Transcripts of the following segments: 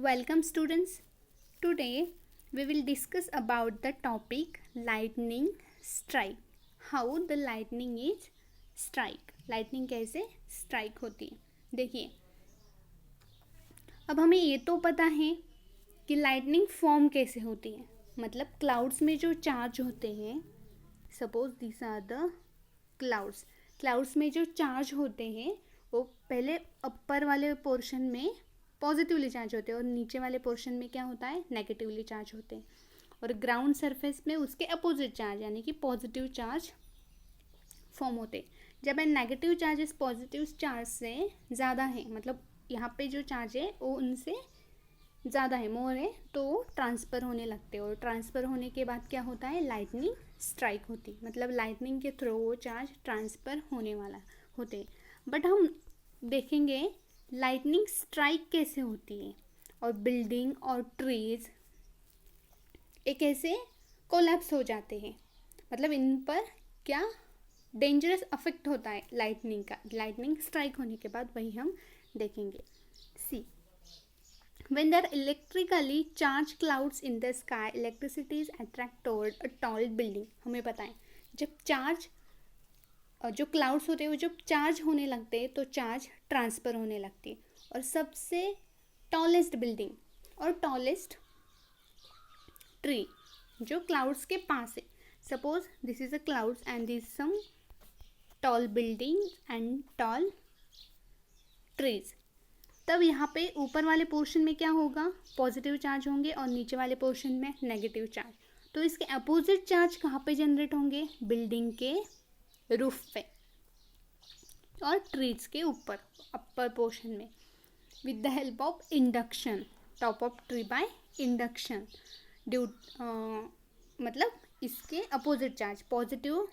Welcome students. Today we will discuss about the topic lightning strike. How the lightning is strike. Lightning कैसे strike होती है. देखिए अब हमें ये तो पता है कि lightning फॉर्म कैसे होती है. मतलब क्लाउड्स में जो चार्ज होते हैं, suppose this are the clouds में जो चार्ज होते हैं वो पहले अपर वाले पोर्शन में पॉजिटिवली चार्ज होते हैं और नीचे वाले पोर्शन में क्या होता है, नेगेटिवली चार्ज होते हैं. और ग्राउंड सरफेस में उसके अपोजिट चार्ज यानी कि पॉजिटिव चार्ज फॉर्म होते हैं. जब नेगेटिव चार्जेस पॉजिटिव चार्ज से ज़्यादा है, मतलब यहाँ पे जो चार्ज है वो उनसे ज़्यादा है, मोर है, तो ट्रांसफ़र होने लगते हैं. और ट्रांसफ़र होने के बाद क्या होता है, लाइटनिंग स्ट्राइक होती. मतलब लाइटनिंग के थ्रू वो चार्ज ट्रांसफ़र होने वाला होते. बट हम देखेंगे लाइटनिंग स्ट्राइक कैसे होती है. और बिल्डिंग और ट्रीज एक ऐसे कोलैप्स हो जाते हैं. मतलब इन पर क्या डेंजरस अफेक्ट होता है लाइटनिंग का. लाइटनिंग स्ट्राइक होने के बाद वही हम देखेंगे. सी When there are electrically charged clouds in the sky, electricity is attracted toward a tall building. हमें पता है जब चार्ज जो क्लाउड्स होते हैं वो जब चार्ज होने लगते हैं तो चार्ज ट्रांसफ़र होने लगती है. और सबसे टॉलेस्ट बिल्डिंग और टॉलेस्ट ट्री जो क्लाउड्स के पास है. Suppose this is a clouds and this some tall building and tall trees. तब यहाँ पे ऊपर वाले पोर्शन में क्या होगा, पॉजिटिव चार्ज होंगे और नीचे वाले पोर्शन में नेगेटिव चार्ज. तो इसके अपोजिट चार्ज कहाँ पे जनरेट होंगे, बिल्डिंग के रूफ पे और ट्रीज के ऊपर अपर पोर्शन में, with the help of induction, top of tree by induction. Due मतलब इसके opposite charge, positive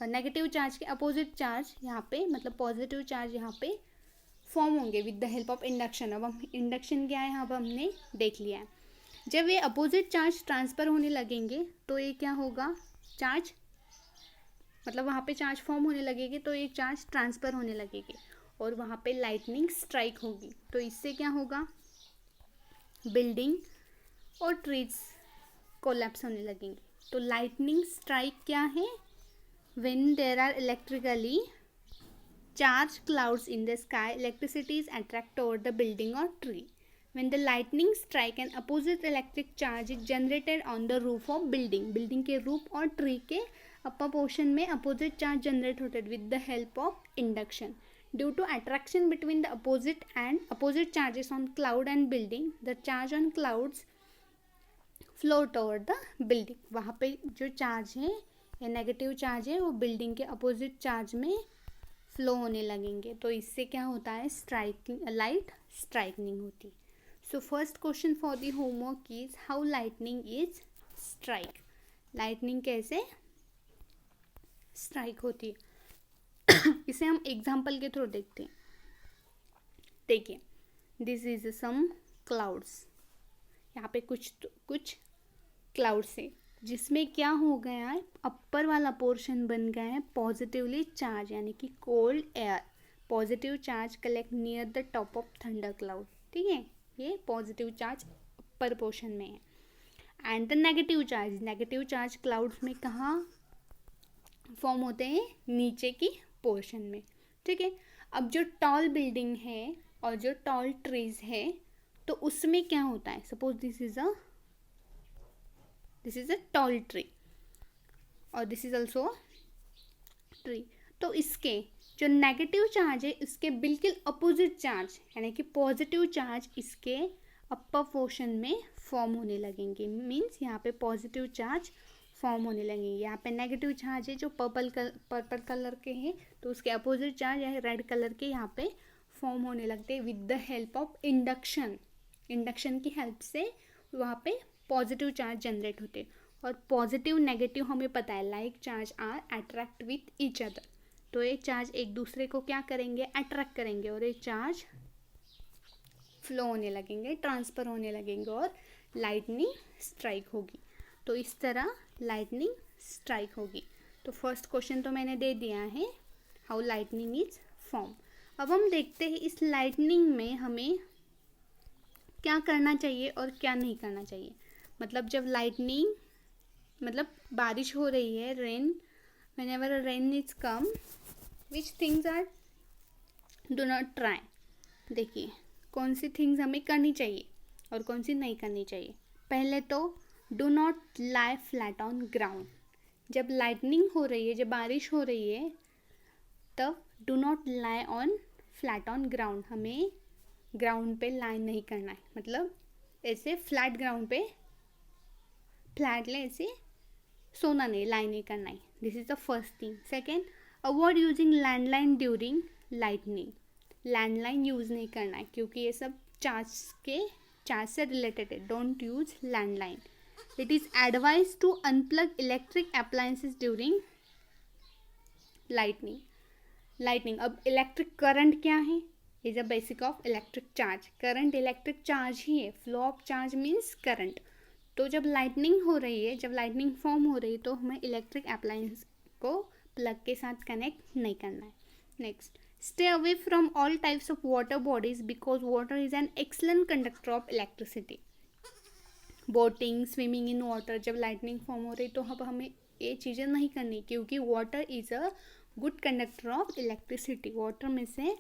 negative charge के अपोजिट चार्ज यहाँ पे, मतलब पॉजिटिव चार्ज यहाँ पे फॉर्म होंगे with the help of induction. अब हम इंडक्शन क्या है अब हमने देख लिया है. जब ये अपोजिट चार्ज ट्रांसफ़र होने लगेंगे तो ये क्या होगा, चार्ज मतलब वहाँ पे चार्ज फॉर्म होने लगेगी तो एक चार्ज ट्रांसफ़र होने लगेगी और वहाँ पे लाइटनिंग स्ट्राइक होगी. तो इससे क्या होगा, बिल्डिंग और ट्रीज कोलैप्स होने लगेंगे. तो लाइटनिंग स्ट्राइक क्या है, when there are electrically charged clouds in the sky, electricity is attracted toward the building or tree. When the lightning strike, an opposite electric charge is generated on the roof of building. Building के roof और tree के upper portion में opposite charge generate होते हैं with the help of induction. Due to attraction between the opposite charges on cloud and building, the charge on clouds flow toward the building. वहाँ पे जो charge है या negative charge है वो बिल्डिंग के अपोजिट चार्ज में फ्लो होने लगेंगे. तो इससे क्या होता है, लाइट स्ट्राइकनिंग होती. So first question for the homework is how lightning is strike. Lightning कैसे स्ट्राइक होती है इसे हम एग्जाम्पल के थ्रू देखते हैं. देखिए दिस इज सम क्लाउड्स. यहाँ पे कुछ क्लाउड्स है जिसमें क्या हो गया है, अपर वाला पोर्शन बन गया है पॉजिटिवली चार्ज यानी कि cold air. Positive charge collect near the top of thunder cloud. ठीक है, ये पॉजिटिव चार्ज अपर पोर्शन में है. And the negative charge clouds में कहाँ फॉर्म होते हैं, नीचे की पोर्शन में. ठीक है, अब जो टॉल बिल्डिंग है और जो टॉल ट्रीज है तो उसमें क्या होता है, suppose this is a tall tree और दिस इज ऑल्सो ट्री. तो इसके जो नेगेटिव चार्ज है इसके बिल्कुल अपोजिट चार्ज यानी कि पॉजिटिव चार्ज इसके अपर पोर्शन में फॉर्म होने लगेंगे. मीन्स यहाँ पे पॉजिटिव चार्ज फॉर्म होने लगेंगे. यहाँ पे नेगेटिव चार्ज है जो पर्पल कलर के हैं तो उसके अपोजिट चार्ज या रेड कलर के यहाँ पे फॉर्म होने लगते हैं with the help of induction की हेल्प से वहाँ पे पॉजिटिव चार्ज जनरेट होते. और पॉजिटिव नेगेटिव हमें पता है like charge are attract with each other. तो ये चार्ज एक दूसरे को क्या करेंगे, अट्रैक्ट करेंगे और ये चार्ज फ्लो होने लगेंगे, ट्रांसफ़र होने लगेंगे और लाइटनिंग स्ट्राइक होगी. तो इस तरह लाइटनिंग स्ट्राइक होगी. तो फर्स्ट क्वेश्चन तो मैंने दे दिया है, हाउ लाइटनिंग इज फॉर्म. अब हम देखते हैं इस लाइटनिंग में हमें क्या करना चाहिए और क्या नहीं करना चाहिए। मतलब जब लाइटनिंग, मतलब बारिश हो रही है, rain, whenever a rain is come, which things are do not try। देखिए कौन सी थिंग्स हमें करनी चाहिए और कौन सी नहीं करनी चाहिए। पहले तो do not lie flat on ground. जब लाइटनिंग हो रही है, जब बारिश हो रही है, तब do not lie on flat on ground. हमें ग्राउंड पे लाई नहीं करना है, मतलब ऐसे फ्लैट ग्राउंड पे फ्लैटली ऐसे सोना नहीं, लाई नहीं करना है। This is the first thing. Second, avoid using landline during lightning. Landline use नहीं करना है क्योंकि ये सब चार्ज से रिलेटेड है। Don't use landline. It is advise to unplug electric appliances during lightning. अब इलेक्ट्रिक करंट क्या है? Is a basic of electric charge. Current electric charge ही है। Flow of charge means current. तो जब लाइटनिंग हो रही है, जब लाइटनिंग फॉर्म हो रही है, तो हमें इलेक्ट्रिक अप्लायंस को प्लग के साथ कनेक्ट नहीं करना है। Next, stay away from all types of water bodies because water is an excellent conductor of electricity. Boating, swimming in water, जब लाइटनिंग फॉर्म हो रही तो अब हमें ये चीज़ें नहीं करनी क्योंकि water is a good conductor of electricity. Water में से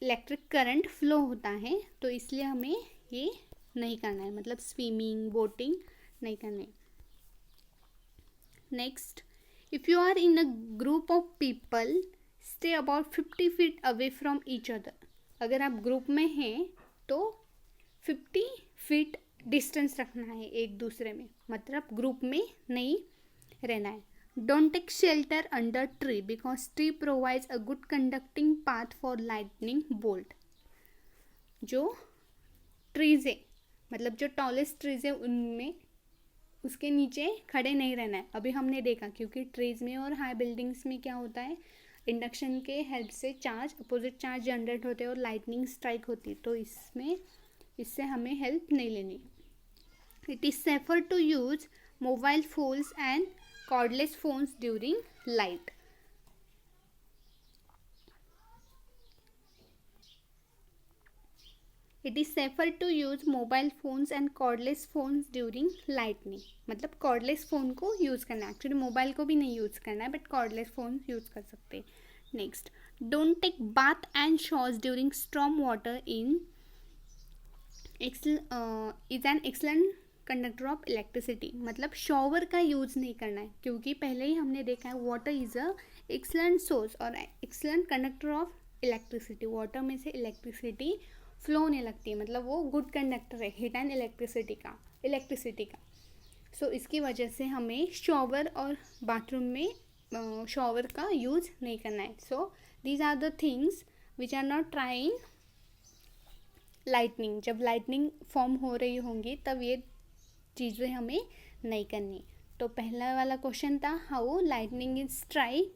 इलेक्ट्रिक करंट फ्लो होता है, तो इसलिए हमें ये नहीं करना है, मतलब स्विमिंग, बोटिंग नहीं करनी। Next, if you are in a group of people stay about 50 feet away from each other. अगर आप ग्रुप में हैं तो 50 फीट डिस्टेंस रखना है एक दूसरे में, मतलब ग्रुप में नहीं रहना है। Don't take shelter under tree because tree provides a good conducting path for lightning bolt. जो ट्रीज है, मतलब जो टॉलेस्ट ट्रीज है, उनमें उसके नीचे खड़े नहीं रहना है। अभी हमने देखा क्योंकि ट्रीज में और हाई बिल्डिंग्स में क्या होता है, इंडक्शन के हेल्प से चार्ज, अपोजिट चार्ज जनरेट होते हैं और लाइटनिंग स्ट्राइक होती है, तो इससे हमें हेल्प नहीं लेनी। It is safer to use mobile phones and cordless phones during light. It is safer to use mobile phones and cordless phones during lightning. मतलब कॉर्डलेस फ़ोन को यूज़ करना है, एक्चुअली मोबाइल को भी नहीं यूज़ करना है, बट कॉर्डलेस फ़ोन यूज़ कर सकते हैं। Next, don't take bath and showers during storm water is an excellent conductor of electricity. मतलब शॉवर का यूज़ नहीं करना है क्योंकि पहले ही हमने देखा है water is a excellent source और excellent conductor of electricity. Water में से इलेक्ट्रिसिटी फ्लो होने लगती है, मतलब वो गुड कंडक्टर है हीट एंड इलेक्ट्रिसिटी का। सो इसकी वजह से हमें शॉवर और बाथरूम में शॉवर का यूज़ नहीं करना है। So these are the things which are not trying lightning. जब लाइटनिंग फॉर्म हो रही होंगी तब ये चीज़ें हमें नहीं करनी। तो पहला वाला क्वेश्चन था how lightning is strike,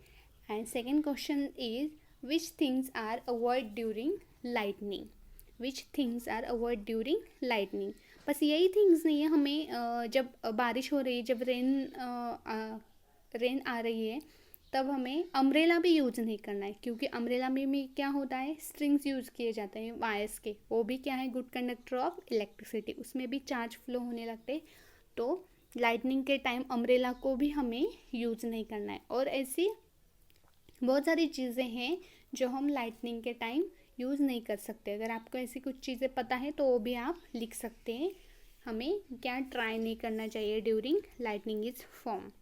and second question is which things are avoid during lightning. बस यही थिंग्स नहीं है, हमें जब बारिश हो रही है, जब रेन आ रही है, तब हमें अम्ब्रेला भी यूज़ नहीं करना है क्योंकि अम्ब्रेला में क्या होता है, स्ट्रिंग्स यूज़ किए जाते हैं वायर्स के, वो भी क्या है, गुड कंडक्टर ऑफ इलेक्ट्रिसिटी, उसमें भी चार्ज फ्लो होने लगते। तो लाइटनिंग के टाइम अम्ब्रेला को भी हमें यूज़ नहीं करना है। और ऐसी बहुत सारी चीज़ें हैं जो हम लाइटनिंग के टाइम यूज़ नहीं कर सकते। अगर आपको ऐसी कुछ चीज़ें पता है तो वो भी आप लिख सकते हैं, हमें क्या ट्राई नहीं करना चाहिए ड्यूरिंग लाइटनिंग इज फॉर्म।